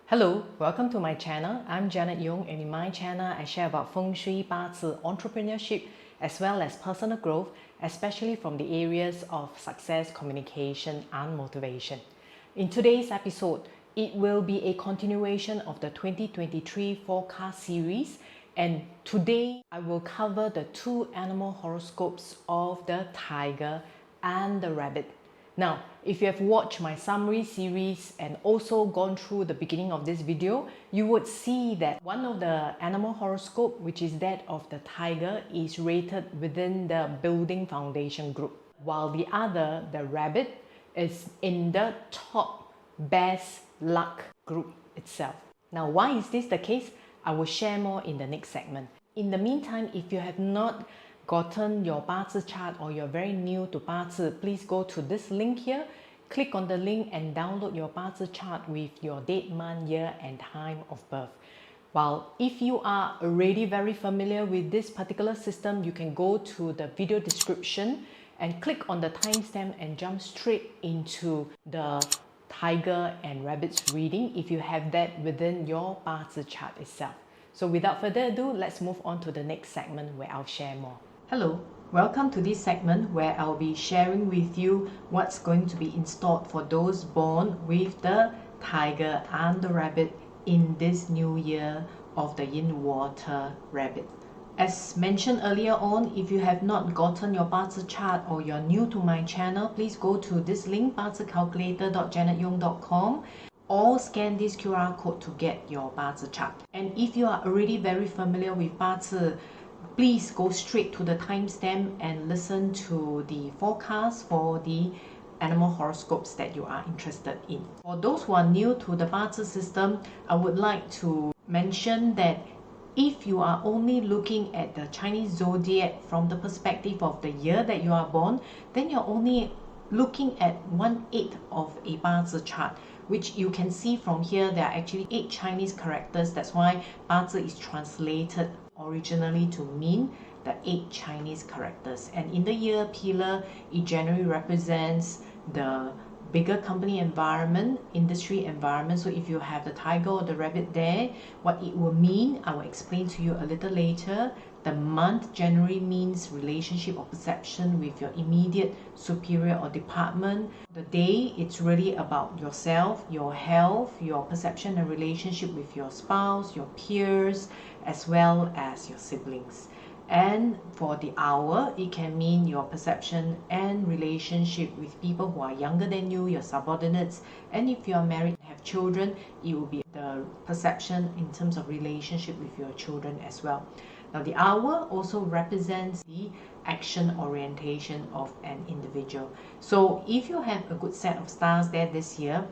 Hello, welcome to my channel. I'm Janet Yong, and in my channel I share about Feng Shui, Bazi, entrepreneurship as well as personal growth, especially from the areas of success, communication and motivation. In today's episode, it will be a continuation of the 2023 forecast series, and today I will cover the two animal horoscopes of the tiger and the rabbit. Now, if you have watched my summary series and also gone through the beginning of this video, you would see that one of the animal horoscope, which is that of the tiger, is rated within the building foundation group, while the other, the rabbit, is in the top best luck group itself. Now, why is this the case? I will share more in the next segment. In the meantime, if you have not gotten your Bazi chart or you're very new to Bazi, please go to this link here, click on the link and download your Bazi chart with your date, month, year and time of birth. While if you are already very familiar with this particular system, you can go to the video description and click on the timestamp and jump straight into the tiger and rabbit's reading if you have that within your Bazi chart itself. So without further ado, let's move on to the next segment where I'll share more. Hello, welcome to this segment where I'll be sharing with you what's going to be installed for those born with the tiger and the rabbit in this new year of the yin water rabbit. As mentioned earlier on, if you have not gotten your Bazi chart or you're new to my channel, please go to this link, bazicalculator.janetyong.com, or scan this QR code to get your Bazi chart. And if you are already very familiar with Bazi, please go straight to the timestamp and listen to the forecast for the animal horoscopes that you are interested in. For those who are new to the Bazi system, I would like to mention that if you are only looking at the Chinese Zodiac from the perspective of the year that you are born, then you're only looking at 1/8 of a Bazi chart, which you can see from here. There are actually 8 Chinese characters. That's why Bazi is translated originally to mean the 8 Chinese characters. And in the year pillar, it generally represents the bigger company environment, industry environment. So if you have the tiger or the rabbit there, what it will mean, I will explain to you a little later. The month generally means relationship or perception with your immediate superior or department. The day, it's really about yourself, your health, your perception and relationship with your spouse, your peers, as well as your siblings. And for the hour, it can mean your perception and relationship with people who are younger than you, your subordinates. And if you are married and have children, it will be the perception in terms of relationship with your children as well. Now, the hour also represents the action orientation of an individual. So if you have a good set of stars there this year,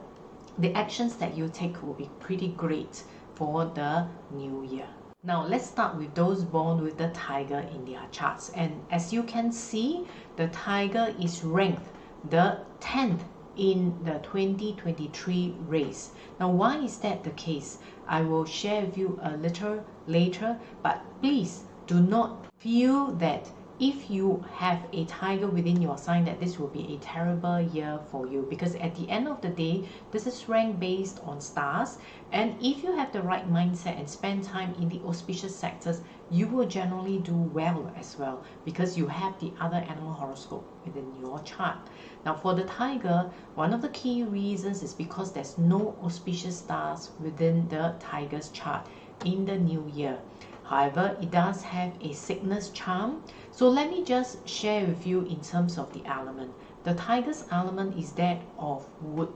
the actions that you take will be pretty great for the new year. Now, let's start with those born with the tiger in their charts. And as you can see, the tiger is ranked the 10th in the 2023 race. Now, why is that the case? I will share with you a little later, but please do not feel that if you have a tiger within your sign that this will be a terrible year for you, because at the end of the day, this is ranked based on stars, and if you have the right mindset and spend time in the auspicious sectors, you will generally do well as well, because you have the other animal horoscope within your chart. Now, for the tiger, one of the key reasons is because there's no auspicious stars within the tiger's chart in the new year. However, it does have a sickness charm. So let me just share with you in terms of the element. The tiger's element is that of wood,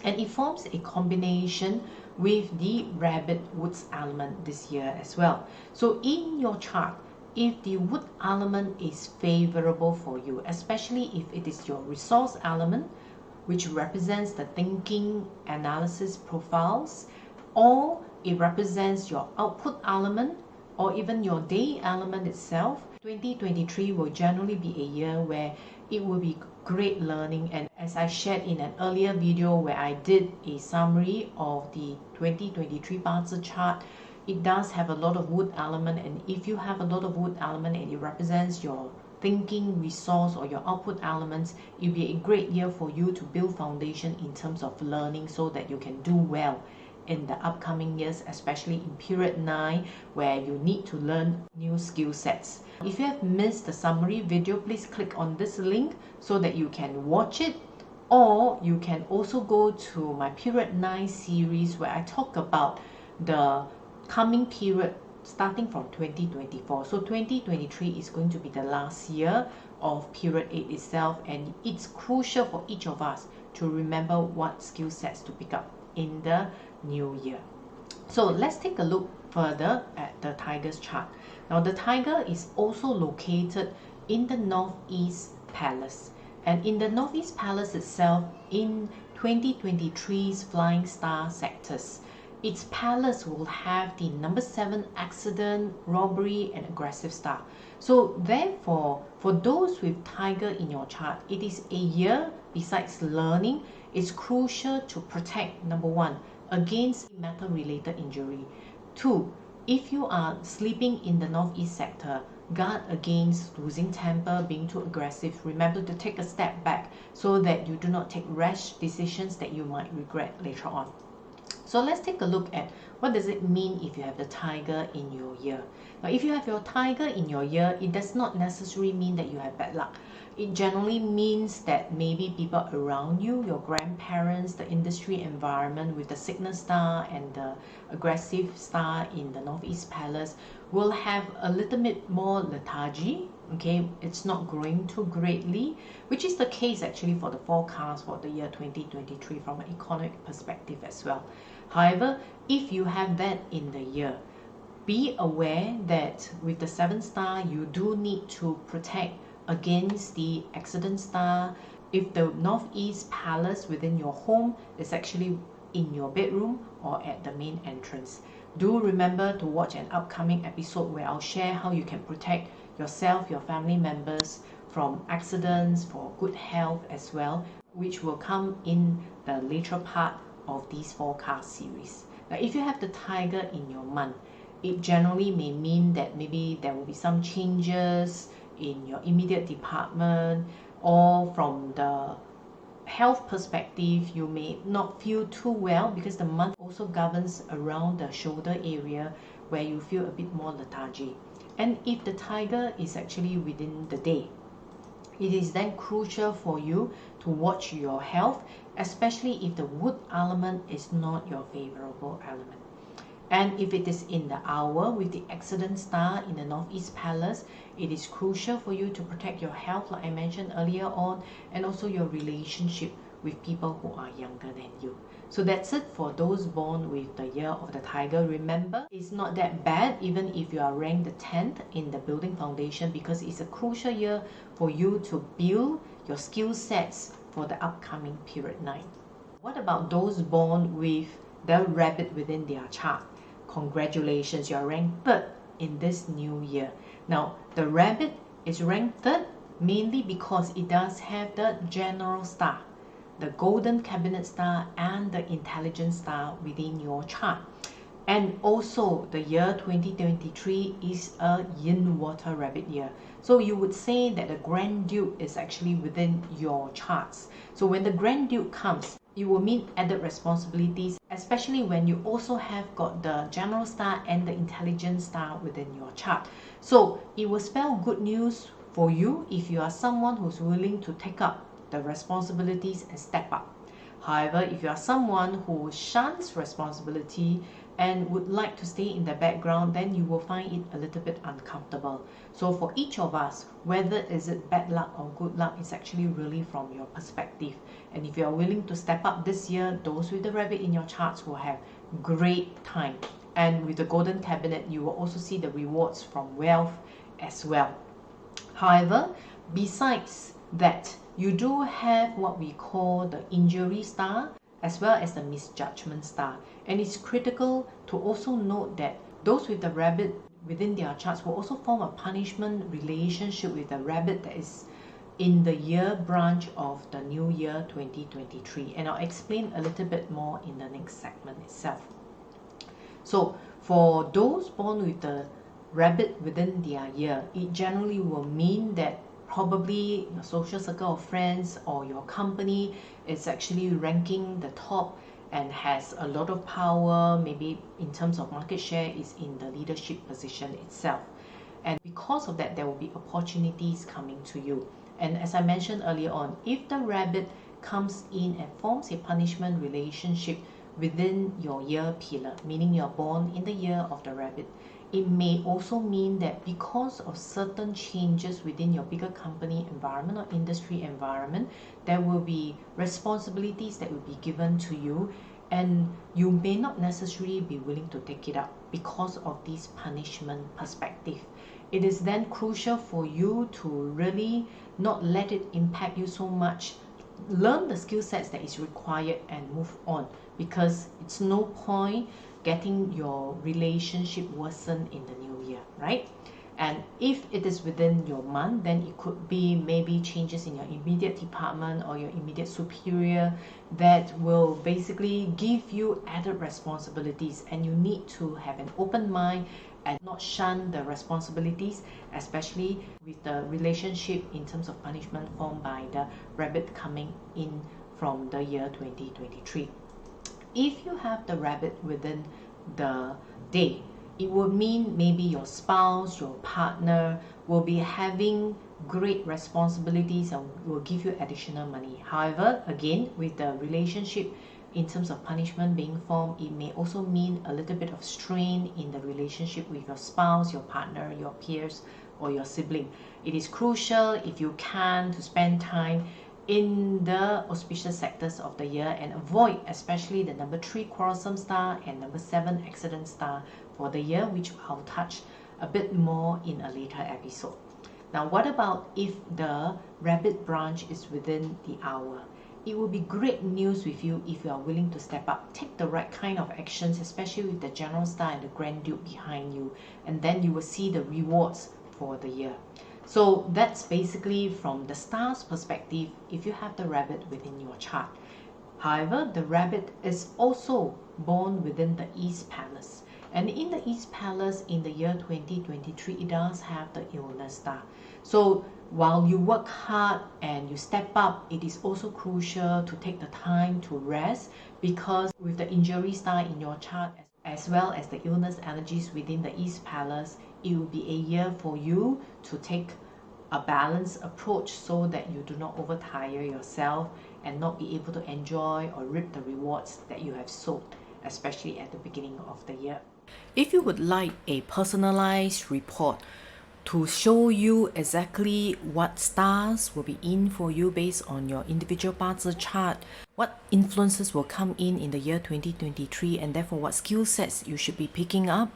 and it forms a combination with the rabbit wood's element this year as well. So in your chart, if the wood element is favorable for you, especially if it is your resource element, which represents the thinking, analysis profiles, or it represents your output element, or even your day element itself, 2023 will generally be a year where it will be great learning. And as I shared in an earlier video where I did a summary of the 2023 Bazi chart, it does have a lot of wood element, and if you have a lot of wood element and it represents your thinking, resource or your output elements, it will be a great year for you to build foundation in terms of learning so that you can do well in the upcoming years, especially in period 9, where you need to learn new skill sets. If you have missed the summary video, please click on this link so that you can watch it, or you can also go to my period 9 series where I talk about the coming period starting from 2024. So 2023 is going to be the last year of period 8 itself, and it's crucial for each of us to remember what skill sets to pick up in the new year. So let's take a look further at the tiger's chart. Now the tiger is also located in the Northeast Palace, and in the Northeast Palace itself in 2023's flying star sectors. Its palace will have the number 7 accident, robbery and aggressive star. So therefore, for those with tiger in your chart, it is a year, besides learning, it's crucial to protect, number 1, against metal related injury. 2, if you are sleeping in the Northeast sector, guard against losing temper, being too aggressive. Remember to take a step back so that you do not take rash decisions that you might regret later on. So let's take a look at what does it mean if you have the tiger in your year. Now, if you have your tiger in your year, it does not necessarily mean that you have bad luck. It generally means that maybe people around you, your grandparents, the industry environment with the sickness star and the aggressive star in the Northeast Palace will have a little bit more lethargy. Okay, it's not growing too greatly, which is the case actually for the forecast for the year 2023 from an economic perspective as well. However, if you have that in the year, be aware that with the 7th star, you do need to protect against the accident star. If the Northeast Palace within your home is actually in your bedroom or at the main entrance. Do remember to watch an upcoming episode where I'll share how you can protect yourself, your family members from accidents, for good health as well, which will come in the later part of these forecast series. Now, if you have the tiger in your month, it generally may mean that maybe there will be some changes in your immediate department, or from the health perspective, you may not feel too well because the month also governs around the shoulder area where you feel a bit more lethargy. And if the tiger is actually within the day, it is then crucial for you to watch your health, especially if the wood element is not your favorable element. And if it is in the hour with the accident star in the Northeast Palace, it is crucial for you to protect your health, like I mentioned earlier on, and also your relationship with people who are younger than you. So that's it for those born with the year of the tiger. Remember, it's not that bad even if you are ranked the 10th in the building foundation, because it's a crucial year for you to build your skill sets for the upcoming period 9. What about those born with the rabbit within their chart? Congratulations, you are ranked 3rd in this new year. Now, the rabbit is ranked 3rd mainly because it does have the general star, the golden cabinet star and the intelligence star within your chart. And also the year 2023 is a yin water rabbit year. So you would say that the Grand Duke is actually within your charts. So when the Grand Duke comes, it will mean added responsibilities, especially when you also have got the general star and the intelligence star within your chart. So it will spell good news for you if you are someone who's willing to take up the responsibilities and step up. However, if you are someone who shuns responsibility and would like to stay in the background, then you will find it a little bit uncomfortable. So for each of us, whether is it bad luck or good luck, it's actually really from your perspective. And if you are willing to step up this year, those with the rabbit in your charts will have great time. And with the golden cabinet, you will also see the rewards from wealth as well. However, besides that, you do have what we call the injury star as well as the misjudgment star. And it's critical to also note that those with the rabbit within their charts will also form a punishment relationship with the rabbit that is in the year branch of the new year 2023. And I'll explain a little bit more in the next segment itself. So for those born with the rabbit within their year, it generally will mean that probably your social circle of friends or your company is actually ranking the top and has a lot of power, maybe in terms of market share, is in the leadership position itself. And because of that, there will be opportunities coming to you. And as I mentioned earlier on, if the rabbit comes in and forms a punishment relationship within your year pillar, meaning you're born in the year of the rabbit, it may also mean that because of certain changes within your bigger company environment or industry environment, there will be responsibilities that will be given to you, and you may not necessarily be willing to take it up because of this punishment perspective. It is then crucial for you to really not let it impact you so much. Learn the skill sets that is required and move on, because it's no point getting your relationship worsened in the new year, right? And if it is within your month, then it could be maybe changes in your immediate department or your immediate superior that will basically give you added responsibilities, and you need to have an open mind and not shun the responsibilities, especially with the relationship in terms of punishment formed by the rabbit coming in from the year 2023. If you have the rabbit within the day, it will mean maybe your spouse, your partner will be having great responsibilities and will give you additional money. However, again, with the relationship in terms of punishment being formed, it may also mean a little bit of strain in the relationship with your spouse, your partner, your peers, or your sibling. It is crucial, if you can, to spend time in the auspicious sectors of the year and avoid especially the number 3 quarrelsome star and number 7 accident star for the year, which I'll touch a bit more in a later episode. Now, what about if the rabbit branch is within the hour? It will be great news with you if you are willing to step up, take the right kind of actions, especially with the general star and the grand duke behind you, and then you will see the rewards for the year. So that's basically from the star's perspective if you have the rabbit within your chart. However, the rabbit is also born within the East Palace. And in the East Palace in the year 2023, it does have the illness star. So while you work hard and you step up, it is also crucial to take the time to rest, because with the injury star in your chart, as well as the illness energies within the East Palace, it will be a year for you to take a balanced approach so that you do not overtire yourself and not be able to enjoy or reap the rewards that you have sowed, especially at the beginning of the year. If you would like a personalized report to show you exactly what stars will be in for you based on your individual Bazi chart, what influences will come in the year 2023, and therefore what skill sets you should be picking up,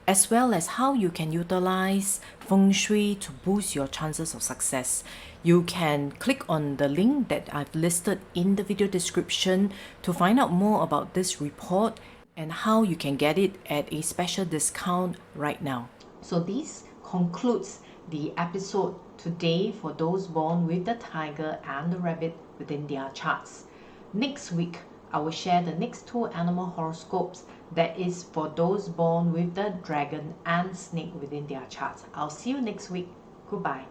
as well as how you can utilize Feng Shui to boost your chances of success. You can click on the link that I've listed in the video description to find out more about this report and how you can get it at a special discount right now. So this concludes the episode today for those born with the tiger and the rabbit within their charts. Next week, I will share the next 2 animal horoscopes that is for those born with the dragon and snake within their charts. I'll see you next week. Goodbye.